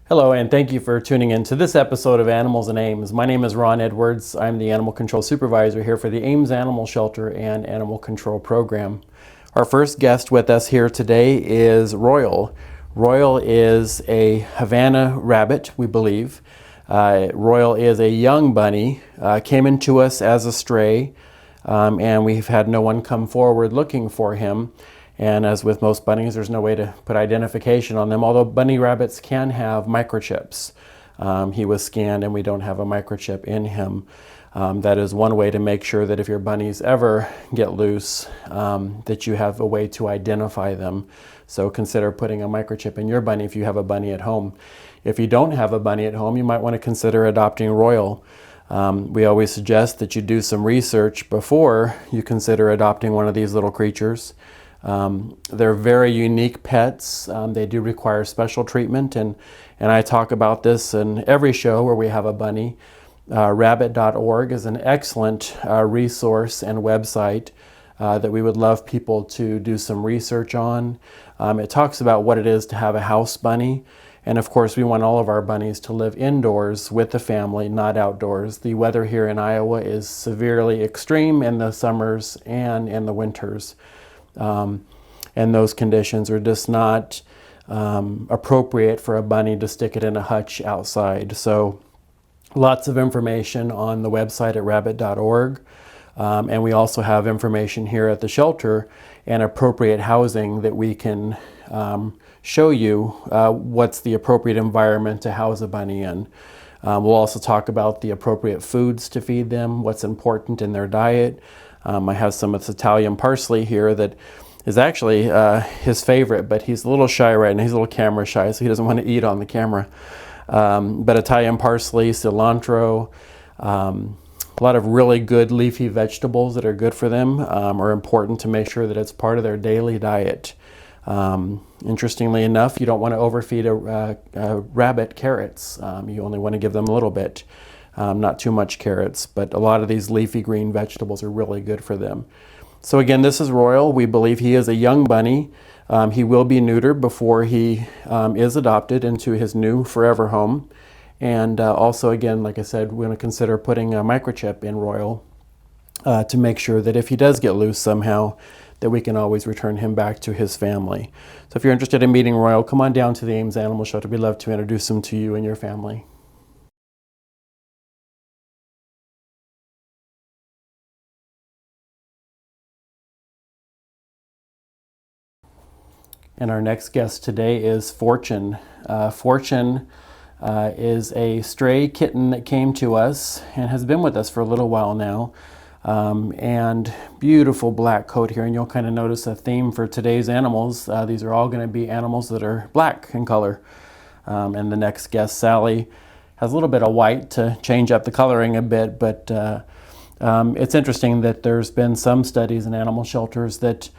Hello, and thank you for tuning in to this episode of Animals and Ames. My name is Ron Edwards. I'm the Animal Control Supervisor here for the Ames Animal Shelter and Animal Control Program. Our first guest with us here today is Royal. Royal is a Havana rabbit, we believe. Royal is a young bunny, came into us as a stray, and we've had no one come forward looking for him. And as with most bunnies, there's no way to put identification on them, although bunny rabbits can have microchips. He was scanned and we don't have a microchip in him. That is one way to make sure that if your bunnies ever get loose, that you have a way to identify them. So consider putting a microchip in your bunny if you have a bunny at home. If you don't have a bunny at home, you might want to consider adopting Royal. We always suggest that you do some research before you consider adopting one of these little creatures. They're very unique pets. They do require special treatment, and I talk about this in every show where we have a bunny. Rabbit.org is an excellent resource and website that we would love people to do some research on. It talks about what it is to have a house bunny, and of course we want all of our bunnies to live indoors with the family, not outdoors. The weather here in Iowa is severely extreme in the summers and in the winters. And those conditions are just not appropriate for a bunny to stick it in a hutch outside. So lots of information on the website at rabbit.org. And we also have information here at the shelter and appropriate housing that we can show you what's the appropriate environment to house a bunny in. We'll also talk about the appropriate foods to feed them, what's important in their diet. I have some of this Italian parsley here that is actually his favorite, but he's a little shy right now. He's a little camera shy, so he doesn't want to eat on the camera. But Italian parsley, cilantro, a lot of really good leafy vegetables that are good for them are important to make sure that it's part of their daily diet. Interestingly enough, you don't want to overfeed a rabbit carrots. You only want to give them a little bit. Not too much carrots, but a lot of these leafy green vegetables are really good for them. So again, this is Royal. We believe he is a young bunny. He will be neutered before he is adopted into his new forever home. And also, again, like I said, we're going to consider putting a microchip in Royal to make sure that if he does get loose somehow, that we can always return him back to his family. So if you're interested in meeting Royal, come on down to the Ames Animal Shelter. We'd love to introduce him to you and your family. And our next guest today is Fortune. Fortune is a stray kitten that came to us and has been with us for a little while now. And beautiful black coat here, and you'll kind of notice a theme for today's animals. These are all going to be animals that are black in color. And the next guest, Sally, has a little bit of white to change up the coloring a bit, but it's interesting that there's been some studies in animal shelters that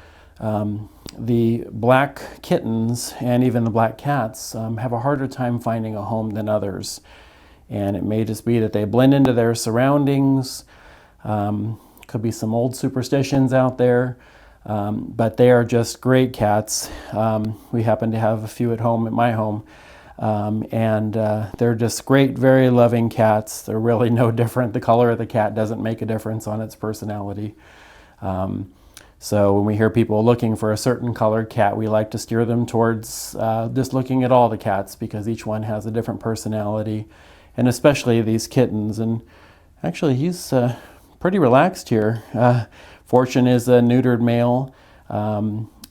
the black kittens and even the black cats have a harder time finding a home than others. And it may just be that they blend into their surroundings. Could be some old superstitions out there, but they are just great cats. We happen to have a few at home, at my home, and they're just great, very loving cats. They're really no different. The color of the cat doesn't make a difference on its personality. So when we hear people looking for a certain colored cat, we like to steer them towards just looking at all the cats, because each one has a different personality, and especially these kittens. And actually, he's pretty relaxed here. Fortune is a neutered male.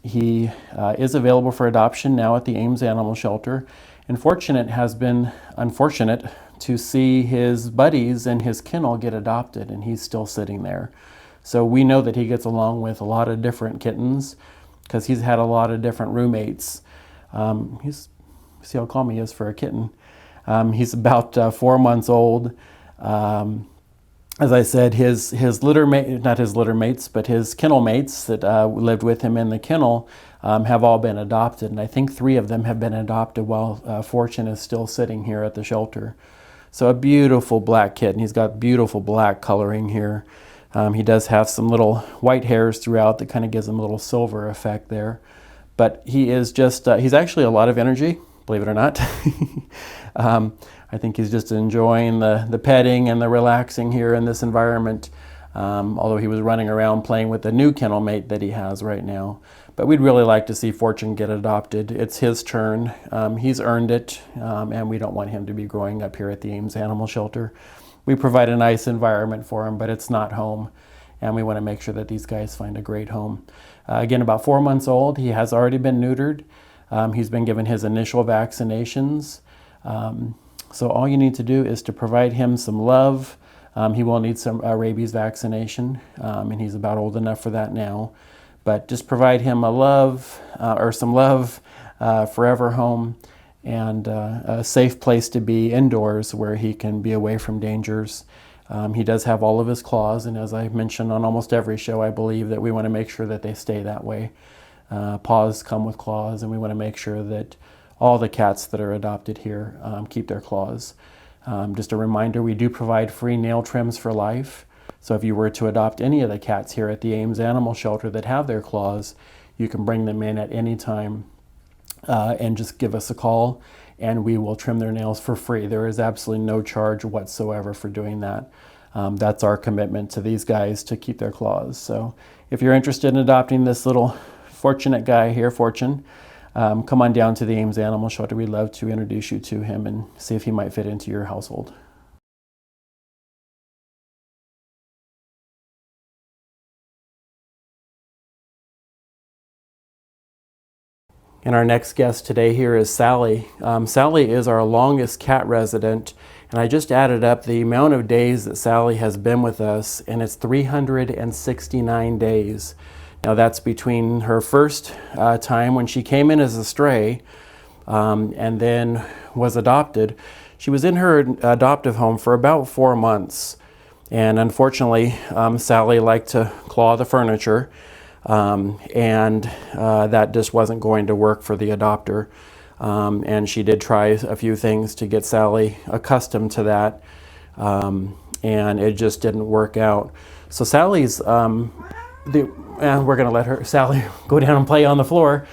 He is available for adoption now at the Ames Animal Shelter. And Fortunate has been unfortunate to see his buddies in his kennel get adopted, and he's still sitting there. So we know that he gets along with a lot of different kittens because he's had a lot of different roommates. See how calm he is for a kitten. He's about 4 months old. As I said, his litter mate, not his litter mates, but his kennel mates that lived with him in the kennel have all been adopted. And I think 3 of them have been adopted while Fortune is still sitting here at the shelter. So a beautiful black kitten. He's got beautiful black coloring here. He does have some little white hairs throughout that kind of gives him a little silver effect there. But he is just, he's actually a lot of energy, believe it or not. I think he's just enjoying the petting and the relaxing here in this environment, although he was running around playing with the new kennel mate that he has right now. But we'd really like to see Fortune get adopted. It's his turn. He's earned it, and we don't want him to be growing up here at the Ames Animal Shelter. We provide a nice environment for him, but it's not home, and we want to make sure that these guys find a great home. Again, about 4 months old, he has already been neutered. He's been given his initial vaccinations. So all you need to do is to provide him some love. He will need some rabies vaccination, and he's about old enough for that now. But just provide him a love, or some love, forever home, and a safe place to be indoors where he can be away from dangers. He does have all of his claws, and as I mentioned on almost every show, I believe that we want to make sure that they stay that way. Paws come with claws, and we want to make sure that all the cats that are adopted here keep their claws. Just a reminder, we do provide free nail trims for life. So if you were to adopt any of the cats here at the Ames Animal Shelter that have their claws, you can bring them in at any time and just give us a call, and we will trim their nails for free. There is absolutely no charge whatsoever for doing that. That's our commitment to these guys, to keep their claws. So if you're interested in adopting this little fortunate guy here, Fortune, come on down to the Ames Animal Shelter. We'd love to introduce you to him and see if he might fit into your household. And our next guest today here is Sally. Sally is our longest cat resident, and I just added up the amount of days that Sally has been with us, and it's 369 days. Now that's between her first time when she came in as a stray and then was adopted. She was in her adoptive home for about 4 months, and unfortunately Sally liked to claw the furniture, and that just wasn't going to work for the adopter. And she did try a few things to get Sally accustomed to that, and it just didn't work out. So Sally's, we're going to let Sally go down and play on the floor.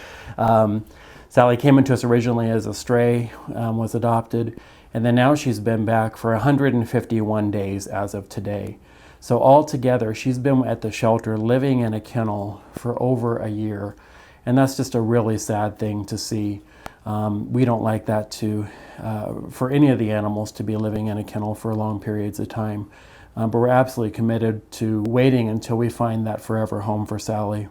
Sally came into us originally as a stray, was adopted, and then now she's been back for 151 days as of today. So altogether, she's been at the shelter living in a kennel for over a year, and that's just a really sad thing to see. We don't like that for any of the animals to be living in a kennel for long periods of time, but we're absolutely committed to waiting until we find that forever home for Sally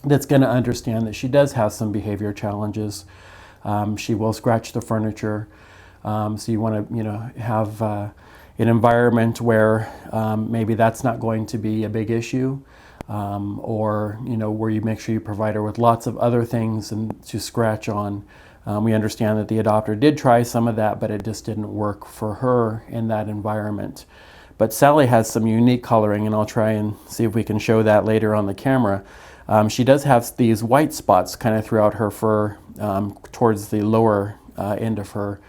that's going to understand that she does have some behavior challenges. She will scratch the furniture, so you want to have an environment where maybe that's not going to be a big issue, or where you make sure you provide her with lots of other things and to scratch on. We understand that the adopter did try some of that, but it just didn't work for her in that environment. But Sally has some unique coloring, and I'll try and see if we can show that later on the camera. She does have these white spots kind of throughout her fur, towards the lower end of her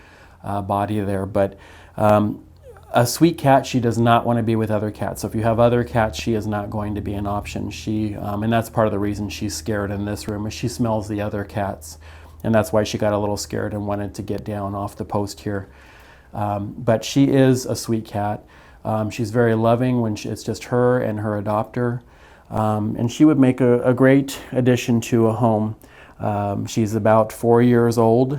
body there. But a sweet cat, she does not want to be with other cats. So if you have other cats, she is not going to be an option. And that's part of the reason she's scared in this room, is she smells the other cats. And that's why she got a little scared and wanted to get down off the post here. But she is a sweet cat. She's very loving when it's just her and her adopter. And she would make a great addition to a home. She's about 4 years old.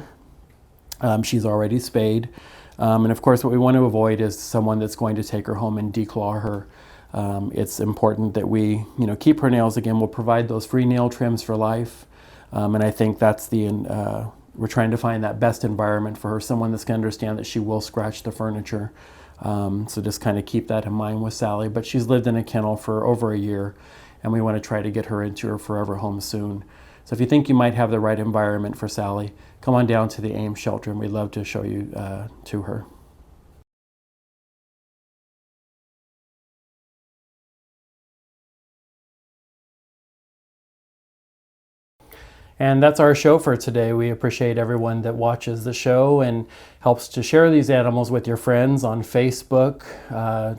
She's already spayed. And of course, what we want to avoid is someone that's going to take her home and declaw her. It's important that we, keep her nails. Again, we'll provide those free nail trims for life. And I think that's we're trying to find that best environment for her, someone that's going to understand that she will scratch the furniture. So just kind of keep that in mind with Sally. But she's lived in a kennel for over a year, and we want to try to get her into her forever home soon. So if you think you might have the right environment for Sally, come on down to the Ames shelter, and we'd love to show you to her. And that's our show for today. We appreciate everyone that watches the show and helps to share these animals with your friends on Facebook,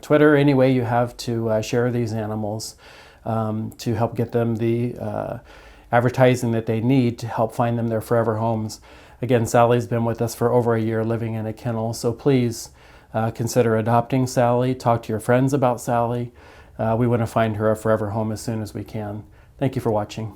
Twitter, any way you have to share these animals to help get them the advertising that they need to help find them their forever homes. Again, Sally's been with us for over a year living in a kennel, so please consider adopting Sally. Talk to your friends about Sally. We want to find her a forever home as soon as we can. Thank you for watching.